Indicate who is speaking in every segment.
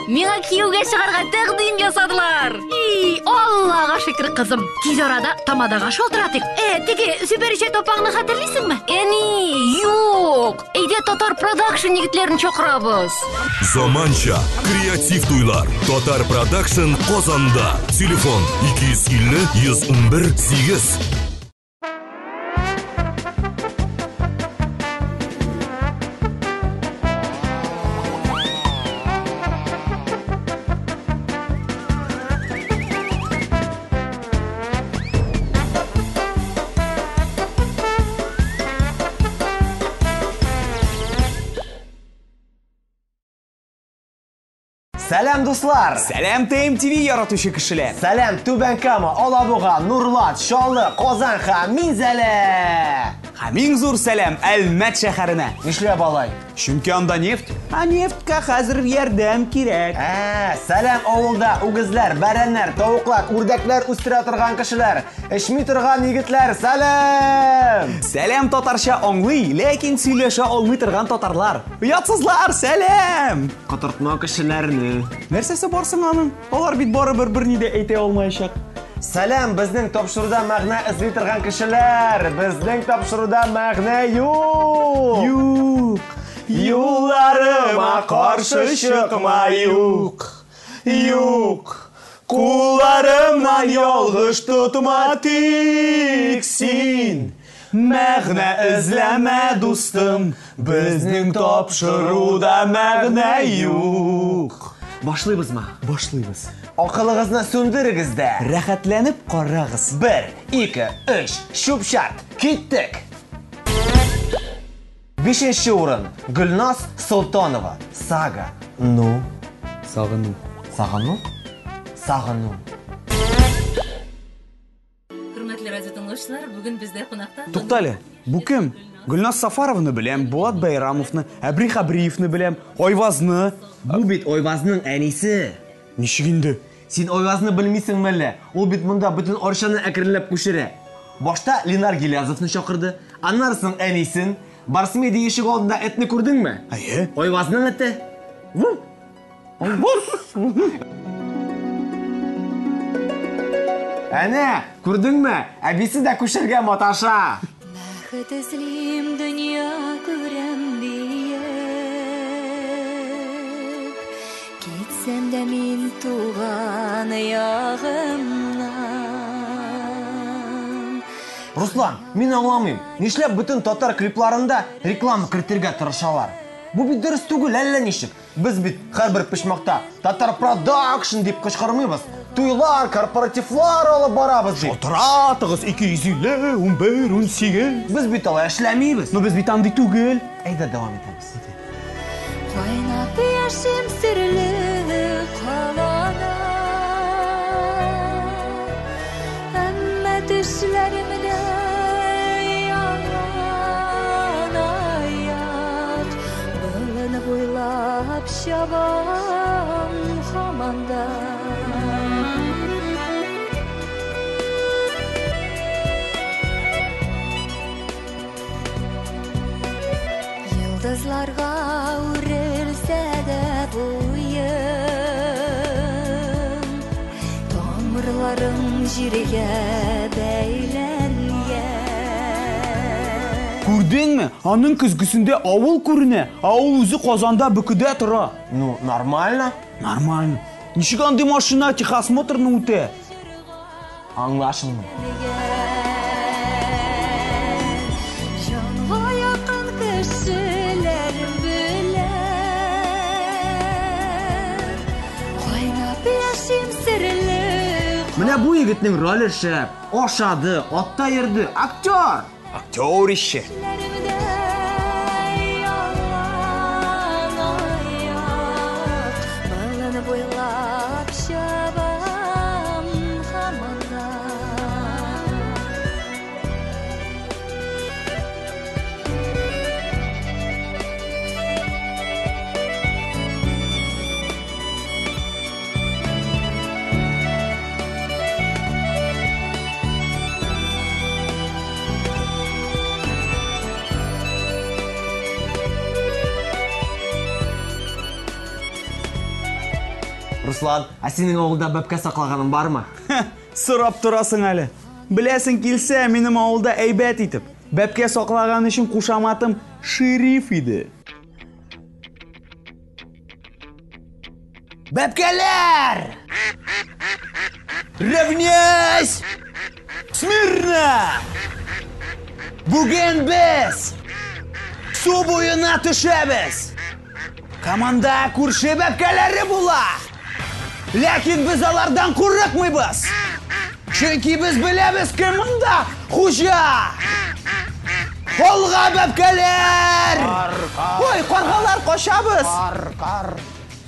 Speaker 1: Миңа күйеуге шығарға тәкъдим жасадылар. Аллаға шүкір, қызым. Тиз арада тамадаға шолтыратық. Теге сүберіше топағыны хатırlайсың мı? Yok. Eyде Татар Продакшн егітлерін чоқырабыз.
Speaker 2: Заманча, креатив туйлар. Татар Продакшн Qozonda. Телефон 250 111 8.
Speaker 3: Сәлем дуслар!
Speaker 4: Сәлем ТМ-ТВ яратучы кешеләр!
Speaker 3: Сәлем Түбән Кама, Алабуга, Нурлат, Шаллы, Казан һәм Минзәлә!
Speaker 4: Һәм иң зур сәлем Әлмәт шәһәренә.
Speaker 3: Нишләп алай?
Speaker 4: Чөнки анда нефть. Нефткә хәзер ярдәм кирәк.
Speaker 3: Сәлем авылда үгезләр, бәрәннәр, тавыклар, үрдәкләр үстерә торган кешеләр, эшми торган егетләр, сәлем!
Speaker 4: Сәлем татарча аңлый, ләкин сөйләшә алмый торган татарлар. Уятсызлар, сәлем!
Speaker 3: Кытыртма кешеләрне.
Speaker 4: Нәрсәсе барсың аның? Алар бит барыбер берни дә әйтә алмаячак.
Speaker 3: Сәлем, безнең тапшыруда мәгънә эзли торган кешеләр. Безнең тапшыруда мәгънә юк.
Speaker 4: Юк.
Speaker 3: Юлларыма каршы чыкма, юк. Юк. Кулларымнан ялгыш тотма тик син. Мәгънә эзләмә, дустым. Безнең тапшыруда мәгънә юк. Башлыйбызмы?
Speaker 4: Башлыйбыз.
Speaker 3: Акылыгызны сүндерегез дә.
Speaker 4: Рәхәтләнеп карагыз.
Speaker 3: 1, 2, 3, шупшат, киттек. 5-нче урын. Гөлназ Солтанова. Сага. Ну.
Speaker 4: Сагыну.
Speaker 3: Сагыну? Сагыну.
Speaker 1: Hürmetli radyo dinləyicilər, bugün bizdə qonaqda
Speaker 4: Туктале, бу кем? Гөлназ Сафаровны беләм, Булат Байрамовны, Әбри Хабриевны беләм, Ойвазны.
Speaker 3: Бу бит Ойвазның әнисе.
Speaker 4: Ничек инде?
Speaker 3: Син Ойвазны белмисең мәллә? Ул бит монда бөтен Арчаны әкренләп күчерә. Башта Ленар Гилязовны чакырды, аннарсын әнисен. Барсы медиа ишек алдында этне күрдеңме?
Speaker 4: Әйе.
Speaker 3: Ойвазның эте. Әнә, күрдеңме? Әбисе дә күчәргә маташа.
Speaker 5: Бәхет эзлим, дөнья күрәм диеп, китсәм дә мин туган ягымнан.
Speaker 3: Руслан, мин аңламыйм. Нишләп бөтен татар клипларында реклама кертергә тырышалар? Бу бит дөрес түгел, әллә ничек? Без бит һәрбер пишмакта Татар Продакшн дип кычкырмыйбыз. Туйлар, корпоративлар алып барабыз дип.
Speaker 4: Шалтыратыгыз 250, 11, 18.
Speaker 3: Без бит алай эшләмибез.
Speaker 4: Но без бит андый түгел.
Speaker 3: Әйдә дәвам итәбез.
Speaker 5: Кайнап яшим серле калада, әммә төшләремдә яңган аяк, болын буйлап чабам һаманда. Йолдызларга үрелсә дә буйым, тамырларым җиргә бәйләнгән.
Speaker 4: Күрдеңме? Аның көзгесендә авыл күренә. Авыл үзе Казанда Бөкедә тора.
Speaker 3: Ну, нормально.
Speaker 4: Нормально. Ничек андый машина техосмотрны үтә?
Speaker 3: Аңлашылмый.
Speaker 5: Җанга якын кешеләр белән кайнап яшим серле.
Speaker 3: Менә бу егетнең роле шәп. Ашады, атта йөрде, актер.
Speaker 4: Актер ише.
Speaker 5: Ләремдә яңган аяк, болын буйлап чабам һаманда.
Speaker 3: Руслан, сенің ауылда бәпке сақлағаның бар ма?
Speaker 4: Сұрап тұрасың әлі. Білесің келсе, менің ауылда әйбәт етіп. Бәпке соқлаған үшін қушаматым шериф еді. Бәпкелер! Равнясь! Смирно! Бүгін біз су бойына түшеміз. Команда көрші бәпкелері була. Ләкин біз алардан қорықмайбыз. Чөнки біз білеміз кім мұнда хужа. Қолға бәпкелер! Ой, қорғалар қошабыз.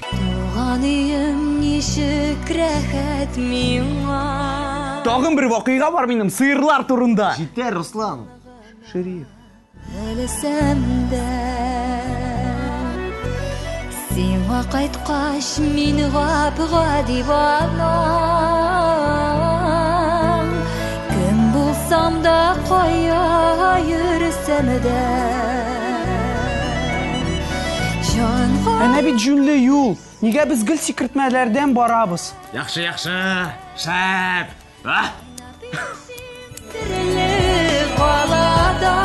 Speaker 5: Туған үйім нешік рәхәт миңа.
Speaker 4: Тағын бір вақиға бар менің сыйырлар турында.
Speaker 3: Жетер, Руслан.
Speaker 4: Шериф.
Speaker 5: Білсәм дә сиңа қайтқаш мин ғапға диванам. Кім булсам да қая йөрсәм дә жанға
Speaker 4: Әнә бит жүнле юл. Неге біз гіл секретмәләрден барабыз?
Speaker 3: Яқшы, шәп.
Speaker 5: тірілі қалада.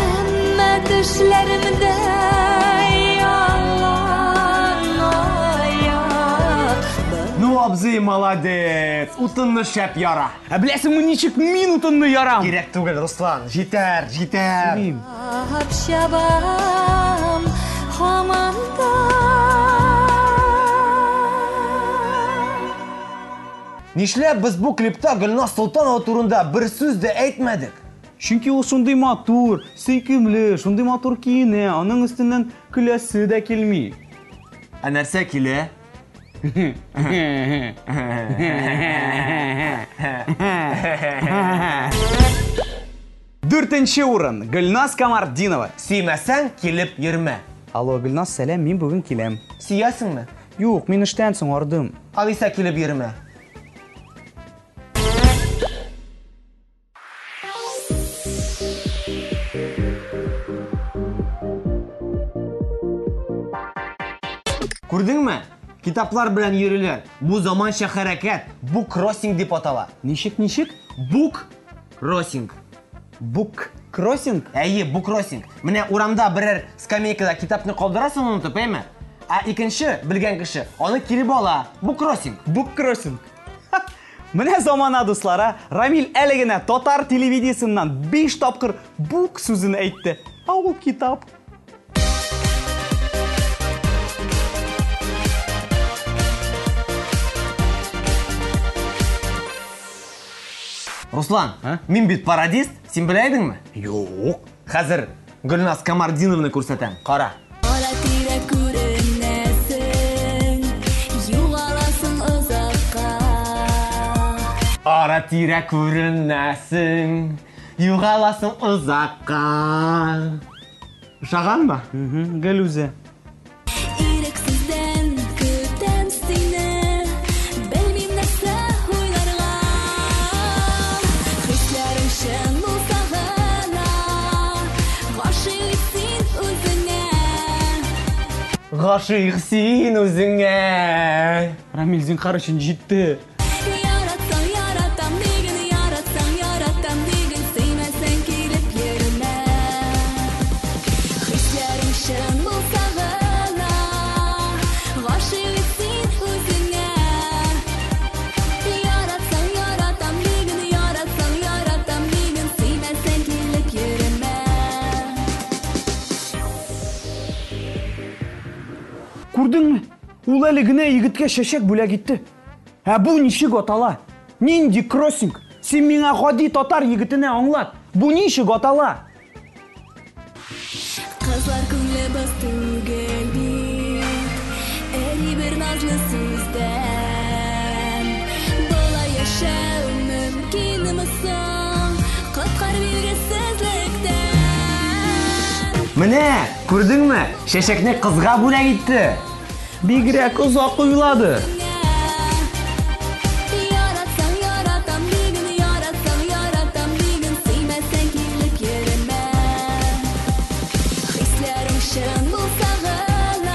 Speaker 5: Әммә түшләремдә ялан аяк.
Speaker 3: Ну, абзый, молодец. Утынны шәп яра.
Speaker 4: Білесің мұн ничек минутынны ярам?
Speaker 3: Керек түгел, Руслан. Жетер.
Speaker 4: Шериф.
Speaker 5: Шабам хаманда.
Speaker 3: Нишләп біз бұл клипта Гүлназ Солтанова турында бір сөз де әйтмәдік?
Speaker 4: Чөнки ул шундый матур, сөйкемле, шундый матур киенә, аның өстеннән көләсе дә килми.
Speaker 3: Нәрсә килә?
Speaker 4: 4-нче урын Гөлназ Камардинова.
Speaker 3: Сөймәсәң, килеп йөрмә.
Speaker 4: Алло, Гөлназ, сәлам, мин бүген киләм.
Speaker 3: Сөясыңмы?
Speaker 4: Юк, мин эштән соң ардым.
Speaker 3: Алиса килеп йөрмә. Күрдеңме? Китаплар белән йөриләр. Бу заманча хәрәкәт, бу кроссинг дип атала.
Speaker 4: Ничек?
Speaker 3: Бук кроссинг.
Speaker 4: Бук кроссинг?
Speaker 3: Әйе, бук кроссинг. Менә урамда берәр скамейкада китапны калдырасың унутып, әйме? Икенче белгән кеше аны килеп ала. Бук кроссинг.
Speaker 4: Бук кроссинг. Менә замана дуслара, Рамил әле генә татар телевидениесеннән 5 тапкыр бук сүзен әйтте. Ул китап.
Speaker 3: Руслан, мин бит пародист, син белә идеңме?
Speaker 4: Юк.
Speaker 3: Хәзер Гөлназ Камардиновны күрсәтәм. Кара.
Speaker 5: Ара-тирә күренәсең, югаласың озакка.
Speaker 3: Ара-тирә күренәсең, югаласың озакка. Ушаганмы?
Speaker 4: Гел үзе.
Speaker 5: Ирексездән көтәм сине, белмим нәрсә уйларга. Хисләрем шын булса гына, гашыйк син үзеңә.
Speaker 3: Гашыйк син үзеңә.
Speaker 4: Рамил Зинхар өчен җитте.
Speaker 5: Яратсаң яратам диген, яратсаң яратам диген, сөймәсәң килеп йөрмә. Хисләрем шын булса гына, гашыйк син үзеңә. Яратсаң яратам диген, яратсаң яратам диген, сөймәсәң килеп йөрмә.
Speaker 4: Күрдеңме? Ул әле генә егеткә шәшәк бүләк итте. Бу ничек атала? Нинди кроссинг? Син миңа гади татар егетенә аңлат. Бу ничек атала?
Speaker 5: Кызлар күңле без түгел бит, эри бер назлы сүздән. Болай яшәү мөмкинме соң, коткар билгесезлектән.
Speaker 3: Менә, күрдеңме? Шәшәкне кызга бүләк итте.
Speaker 4: Бигрәк озак уйлады.
Speaker 5: Яратсаң яратам диген, яратсаң яратам диген, сөймәсәң килеп йөрмә. Хисләрем шын булса гына,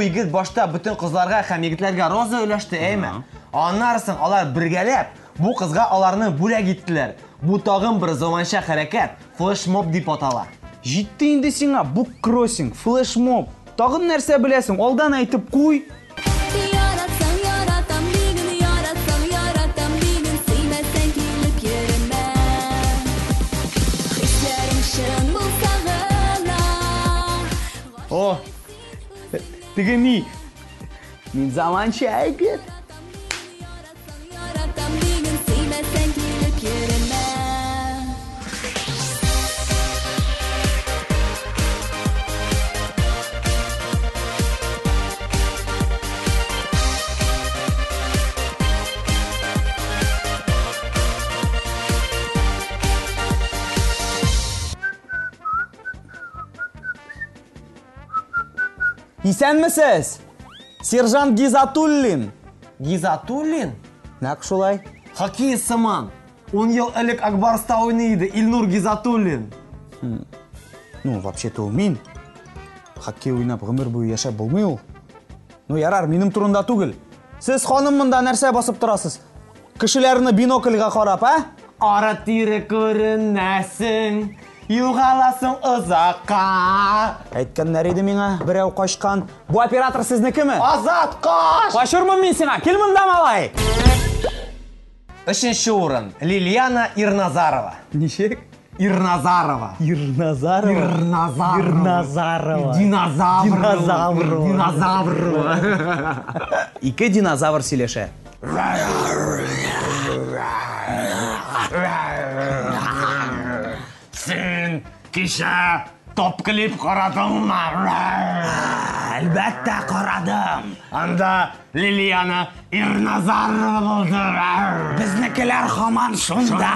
Speaker 3: егет башта бүтін қызларға һәм егетләргә роза өләште, әйме? Аннарсын алар бергәләп бу кызга аларны бүләк иттеләр. Бу тагын бер заманча хәрәкәт, флешмоб дип атала.
Speaker 4: Җитте инде сиңа буккроссинг, флешмоб. Тагын нәрсә беләсең? Алдан әйтеп куй.
Speaker 5: Yaratsam yaratam bir gün yaratsam yaratam bir gün sevmezsen kilip yerime Hislerim şın bulsa gına
Speaker 4: О. Теге ни? Мин заманча егет.
Speaker 5: Yaratam bir gün sevmezsen kilip yerime
Speaker 4: Исәнмесез? Сержант Гизатуллин.
Speaker 3: Гизатуллин?
Speaker 4: Нәк шулай?
Speaker 3: Хоккей сыман. 10 ел элек Акбарста уйнайды Илнур Гизатуллин.
Speaker 4: Ну, вообще-то ул мин. Хоккей уйнап гомер буе яшәп булмый ул. Ну, ярар, минем турында түгел. Сез ханым монда нәрсә басып торасыз? Кешеләрне бинокльгә карап, а?
Speaker 3: Ара тире күренәсең, югаласың озакка.
Speaker 4: Әйткәннәр иде миңа, берәү качкан. Бу оператор сезнекеме?
Speaker 3: Азат каш!
Speaker 4: Качырмын мин сиңа, кил монда, малай.
Speaker 3: Өченче урын. Лилияна Ирназарова.
Speaker 4: Ничек?
Speaker 3: Ирназарова.
Speaker 4: Ирназарова.
Speaker 3: Ирназарова.
Speaker 4: Динозавр.
Speaker 3: Динозавр.
Speaker 4: Ике динозавр сөйләшә.
Speaker 3: Сен кичә топ клип карадыңмы?
Speaker 4: Әлбәттә карадым.
Speaker 3: Анда Лилияна Ирназарова булды.
Speaker 4: Безнекеләр һаман шунда.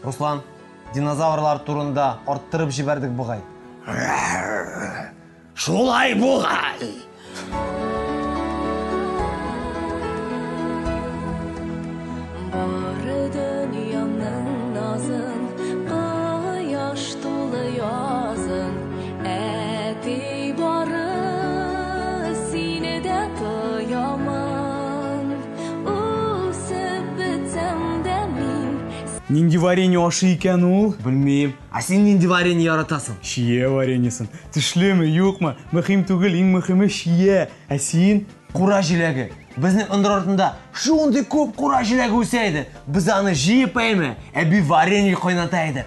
Speaker 3: Руслан, динозаврлар турында арттырып җибәрдек бугай.
Speaker 4: Шулай бугай.
Speaker 5: Бары дөньяның назын Кояш тулы язын Әти бары Сине дә тоямын Үсеп бетсәм дә мин
Speaker 4: Нинди варенье ашы икән ул?
Speaker 3: Белмим. А син нинди варенье яратасың?
Speaker 4: Шие вареньесын. Тешлеме, юкмы? Мөһим түгел, иң мөһиме шие. Ә син?
Speaker 3: Кура җиләге. Безнең ындыр артында шундый күп кура җиләге үсә иде. Без аны җыеп әйме, әби варенье кайната иде.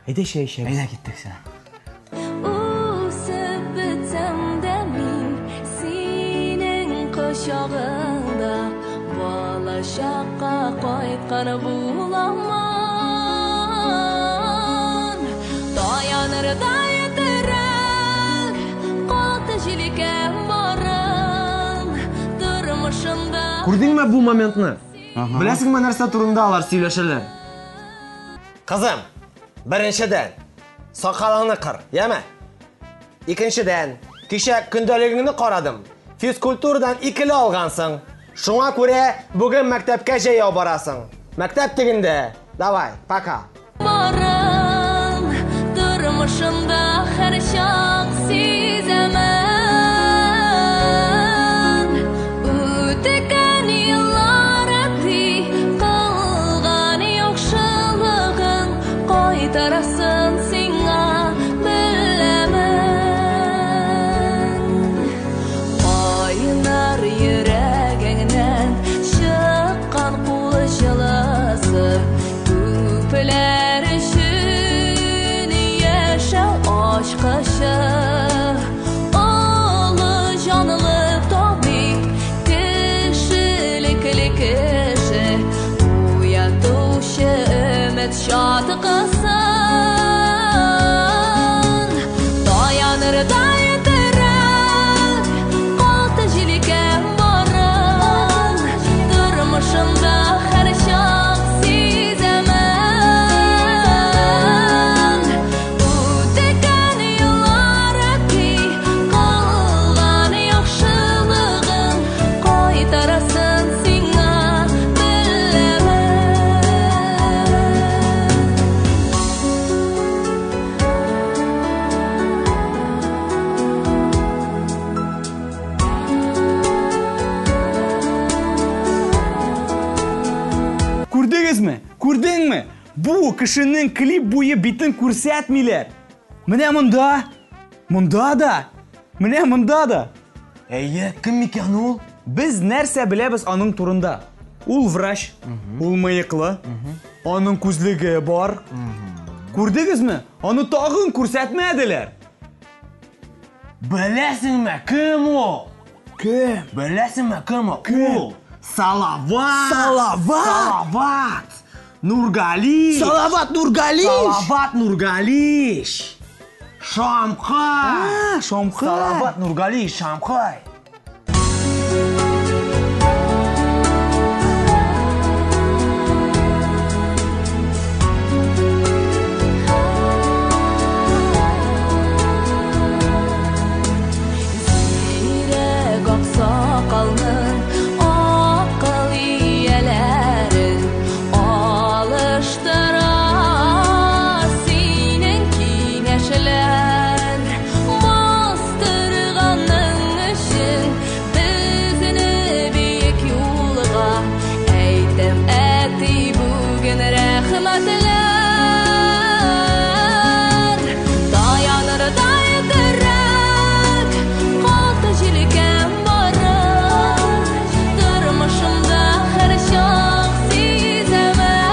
Speaker 4: Әйдә чәй эчәбез.
Speaker 3: Әйдә киттек сен.
Speaker 5: Үсеп бетсәм дә мин Синең кочагыңда Балачакка кайткан буламын Таяныр да етерәк Каты җилеккә барам Тормышымда
Speaker 3: Күрдеңме бу моментны? Беләсеңме нәрсә турында алар сөйләшәләр? Кызым, беренчедән сакалыңны кыр, яме? Икенчедән, кичә көндәлегеңне карадым. Физкультурадан 2 алгансың. Шуңа күрә бүген мәктәпкә җәяү барасың. Мәктәп тигендә. Давай, пока.
Speaker 5: барам Тормышымда һәр чак сизәмен Үтекән еллар әти Кылган яхшылыгың Кайтарасын сиңа беләмен Кайнар йөрәгеңнән чыккан кулы җылысы Күпләр өчен яшәү ачкычы Олы җанлы табиб кешелекле кеше Уятучы өмет чаткысын Таяныр да етерәк Каты җилеккә барам Тормышымда һәр чак сизәмен
Speaker 4: Бу кешенең клип буе битен күрсәтмиләр. Менә монда. Монда да. Менә монда да.
Speaker 3: Әйе, кем икән ул?
Speaker 4: Без нәрсә беләбез аның турында? Ул врач, ул мыеклы, аның күзлеге бар. Күрдегезме? Аны тагын күрсәтмәделәр.
Speaker 3: Беләсеңме, кем ул?
Speaker 4: Кем?
Speaker 3: Беләсеңме, кем ул?
Speaker 4: Кем?
Speaker 3: Салават!
Speaker 4: Салават!
Speaker 3: Салават! Нургалиш!
Speaker 4: Салават Нургалиш!
Speaker 3: Салават Нургалиш! Шамхай!
Speaker 4: Шамхай!
Speaker 3: Салават Нургалиш, Шамхай!
Speaker 5: Зирәк аксакалның акыл ияләрен алыштыра синең киңәшләр. Бастырганың өчен безне бик юлга әйтәм әти бүген рәхмәтләр. Dayanırday direk Kaltı jilgem barır Durmuşumda her şak sizemen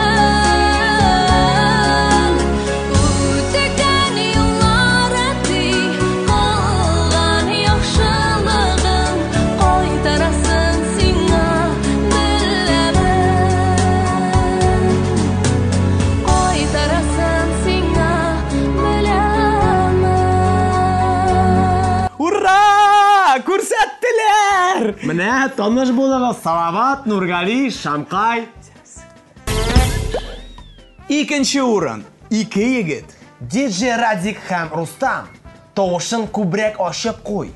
Speaker 5: Ütüken yıllar etti Kalgan yaxşılığın Qaytarasın sina bilemen Qaytarasın sina bilemen
Speaker 4: Ура! Күрсәттеләр!
Speaker 3: Менә таныш булыгыз, Салават Нургалиш, Шамхай.
Speaker 4: Икенче урын. Ике егет.
Speaker 3: Диджей Радик һәм Рустам. Тавышын күбрәк ачып куй.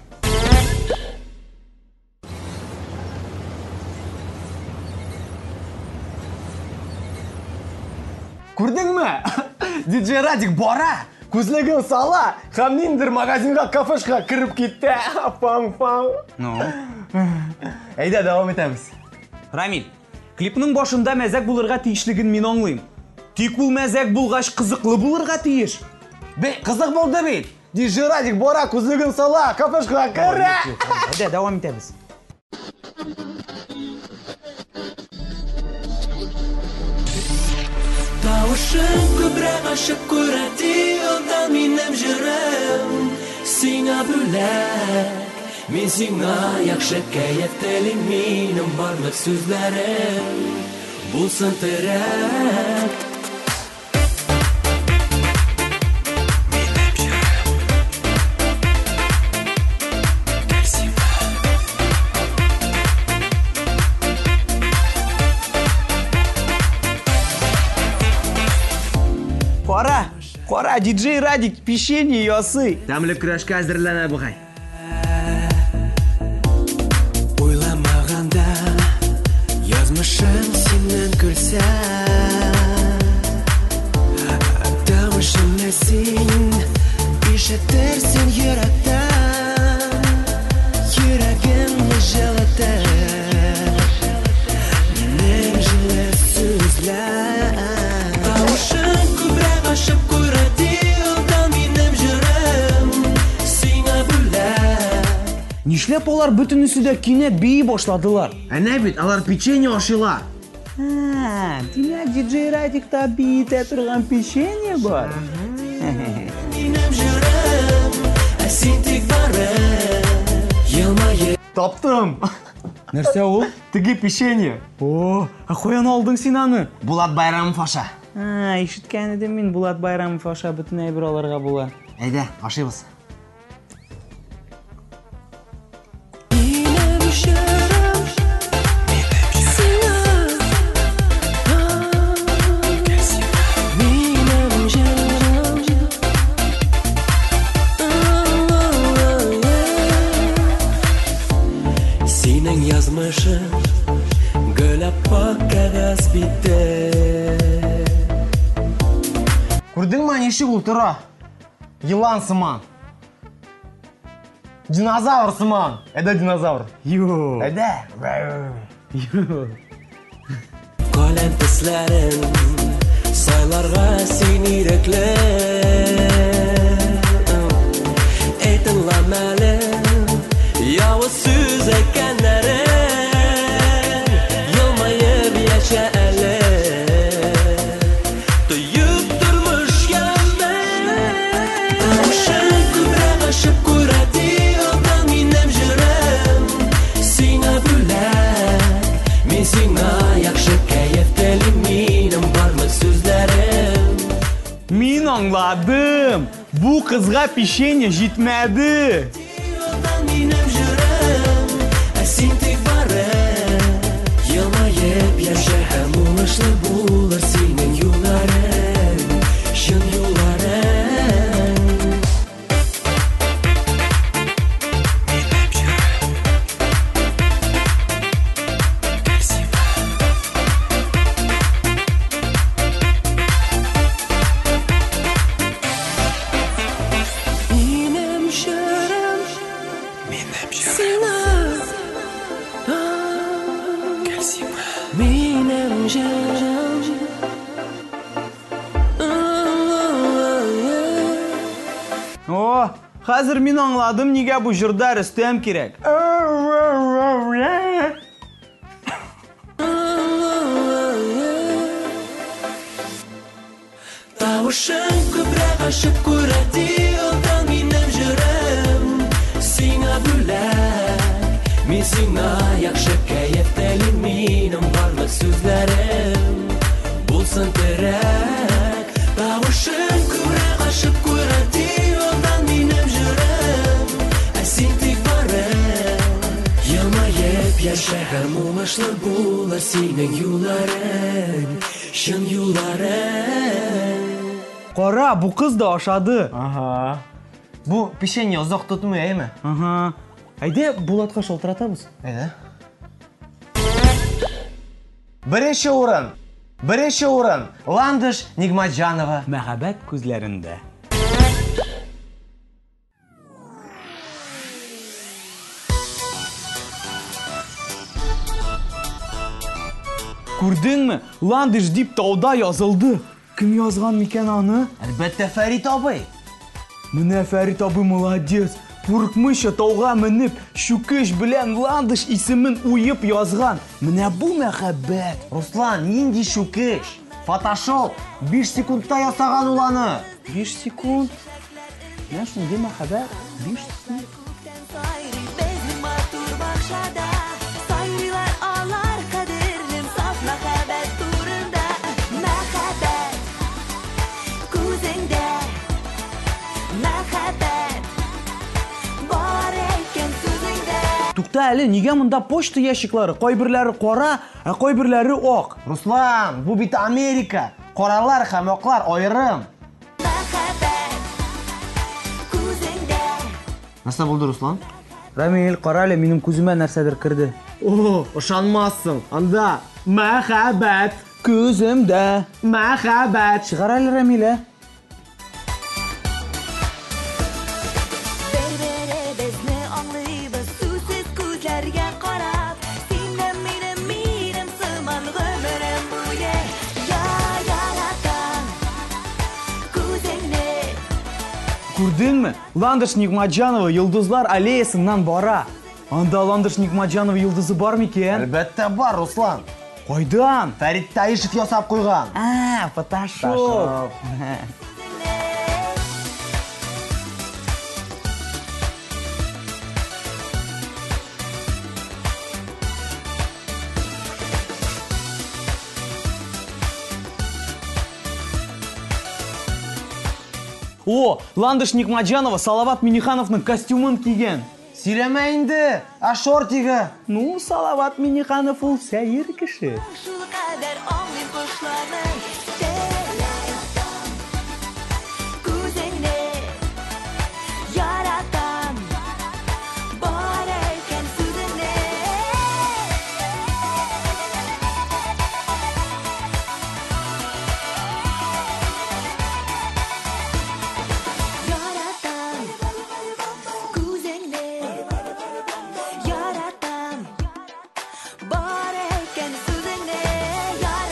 Speaker 3: Күрдеңме? Диджей Радик бара, күзлеген сала, һәм ниндер магазинга, кафешка кіріп китте. Пам-пам.
Speaker 4: Ну,
Speaker 3: Әйдә, дәвам итәбез.
Speaker 4: Рамил, клипның башында мәзәк булырга тиешлеген мин аңлыйм. Тик ул мәзәк булгач кызыклы булырга тиеш.
Speaker 3: Бе, кызык булды бит. Диджей Радик бара, күзлеген сала, кафешка керә.
Speaker 4: Әйдә, дәвам итәбез.
Speaker 6: Тавышын күбрәк ачып күрәти Ондан минем җырым Сиңа бүләк Мин сиңа яхшы кәеф телим Минем барлык сүзләрем Булсын терәк
Speaker 4: Кара, диджей Радик печенье ясый.
Speaker 3: Тәмле көрәшкә әзерләнә бугай.
Speaker 6: Уйламаганда язмышым синнән көлсә Тавышымны син ишетерсең йөрәктән Йөрәгемне җылытыр Минем җылы сүзләр Тавышын күбрәк ачып күрәти Ондан минем җырым Сиңа бүләк
Speaker 4: Нишләп алар бөтенесе дә кинәт бии башладылар?
Speaker 3: Әнә бит, алар печенье ашыйлар.
Speaker 4: Димәк, диджей Радикта бии итә торган печенье бар.
Speaker 6: Минем җырым Ә син тик барып Елмаеп
Speaker 3: Таптым.
Speaker 4: Нәрсә ул?
Speaker 3: Теге печенье.
Speaker 4: О, каян алдың син аны?
Speaker 3: Булат Байрамов аша.
Speaker 4: Ишеткән идем мин Булат Байрамов аша бөтен әйбер алырга була.
Speaker 3: Әйдә, ашыйбыз.
Speaker 6: Минем җырым Сиңа Минем җырым Синең язмышың Гөл аппак кәгазь битте
Speaker 3: Күрдеңме, ничек ул тора? Йылан сыман. Динозавр сыман. Әйдә, динозавр.
Speaker 4: Йо.
Speaker 3: Әйдә.
Speaker 6: Каләм төсләрен Айларға сен ирекле Айтыңла мәлі Яуыз сөз әкәнләрен Елмайып яша әлі Тойып тұрмыш ямбен Тауышын күбрәк ашып күрәді Одан минем жүрем Сиңа бүләк Мен сиңа яқшы кәйеф телим Минем бармы сүзләрем
Speaker 4: Мин аңладым. Бу кызга печенье жетмәді.
Speaker 6: Одан минем жүрем Ә син тек барым Елмайып яша һәм уңышлы булыр Синең юлларың Шын юлларың Минем жүрем Сиңа Минем жүрем
Speaker 4: О, хәзер мин аңладым, нигә бу җырда Рөстәм кирәк.
Speaker 6: Тауышын күбрәк ашып күрәді Одан минем жүрем Сиңа бүләк Мен сиңа яқшы кәйеф телим Минем барлык сүзләрем Булсын терәк Тауышын күбрәк ашып күрәді Одан минем жүрем Ә син тик барым Елмайып яша һәм уңышлы булыр Синең юлларың Шын юлларың
Speaker 4: Кара, бу кыз да ашады.
Speaker 3: Ага. Бу печенье озак тотмый, әйме?
Speaker 4: Ага. Әйдә, Булатка шалтыратабыз.
Speaker 3: Әйдә. Беренче урын. Ландыш Нигматҗанова.
Speaker 4: Мәхәббәт күзләрендә. Күрдеңме? Ландыш дип тауда язылды. Кем язган микән аны?
Speaker 3: Әлбәттә Фәрит абый.
Speaker 4: Менә Фәрит абый молодец. Курыкмыйча тауга менеп, шүкеш белән Ландыш исемен уеп язган. Менә бу мәхәббәт.
Speaker 3: Руслан, нинди шүкеш? Фотошоп 5 секундта ясаган ул аны.
Speaker 4: 5 секунд. Менә шундый мәхәббәт. 5 секунд.
Speaker 5: Sayri bezli matur bakşada Sayriler ağlar kaderim Saf məhəbbət turunda Məhəbbət Kuzengdə Məhəbbət Бар ekan sözüngdə
Speaker 4: Тукта әле, нигә монда почта ящиклары? Кайберләре кара, ә кайберләре ак.
Speaker 3: Руслан, бу бит Америка. Каралар һәм аклар аерым.
Speaker 5: Məhəbbət Kuzengdə
Speaker 3: Нәрсә булды, Руслан?
Speaker 4: Рамил, кара әле, минем күземә нәрсәдер кирде.
Speaker 3: О, ышанмассың. Анда мәхәббәт,
Speaker 4: Күземдә.
Speaker 3: мәхәббәт.
Speaker 4: Чыгар әле, Рамилә.
Speaker 5: Бір-бірімізді аңлайбыз Сусыз көзләргә қарап Синем минем сыман ғөмірім бойы Яратам Күзеңне
Speaker 4: Күрдеңме? Ландыш Нигматҗанова Йолдызлар аллеясыннан бара. Анда Ландыш Нигматҗанова йолдызы бар микән?
Speaker 3: Әлбәттә бар, Руслан.
Speaker 4: Кайдан?
Speaker 3: Фәрит Таишев ясап куйган.
Speaker 4: Фотошоп. О, Ландыш Нигматҗанова Салават Минихановның костюмын кигән.
Speaker 3: Сөйләмә инде, ә шортиге.
Speaker 4: Ну, Салават Миниханов ул сәер кеше.
Speaker 5: Шул кадәр аңлыйм кошларның Яратам Күзеңне Яратам Бар ekan сүзеңне Яратам Күзеңне Яратам Бар ekan сүзеңне Яратам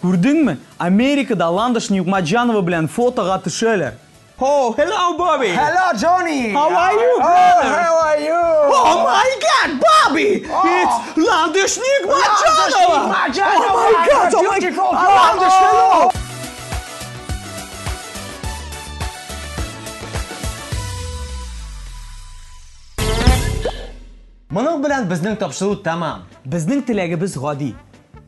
Speaker 4: Көрдіңме? Америкада Ландыш Нигмаджанова белән фотоға төшәләр. Oh, hello, Bobby.
Speaker 3: Hello, Johnny.
Speaker 4: How are you,
Speaker 3: Oh,
Speaker 4: brother?
Speaker 3: how are you?
Speaker 4: Oh my God, Bobby! It's Landish Nigmajanova! Oh my God! Oh my
Speaker 3: Beautiful
Speaker 4: God!
Speaker 3: girl.
Speaker 4: Landish, hello!
Speaker 3: Моның белән безнең тапшыру тамам.
Speaker 4: Безнең теләгебез гади.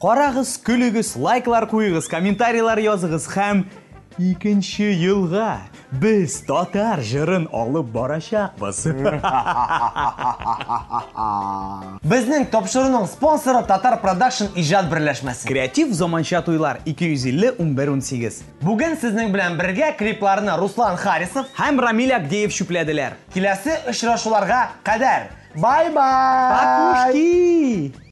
Speaker 4: Карагыз, көлегез, лайклар куегыз, комментарийлар языгыз һәм 2нче елга без татар җырын алып барачакбыз.
Speaker 3: Безнең тапшыруның спонсоры Татар Production иҗат берләшмәсе.
Speaker 4: Креатив заманча туйлар 250-11-18.
Speaker 3: Бүген сезнең белән бергә клипларны Руслан Харисов
Speaker 4: Һәм Рамил Агдеев чүпләделәр.
Speaker 3: киләсе очрашуларга кадәр. Бай-бай.
Speaker 4: Пакушки!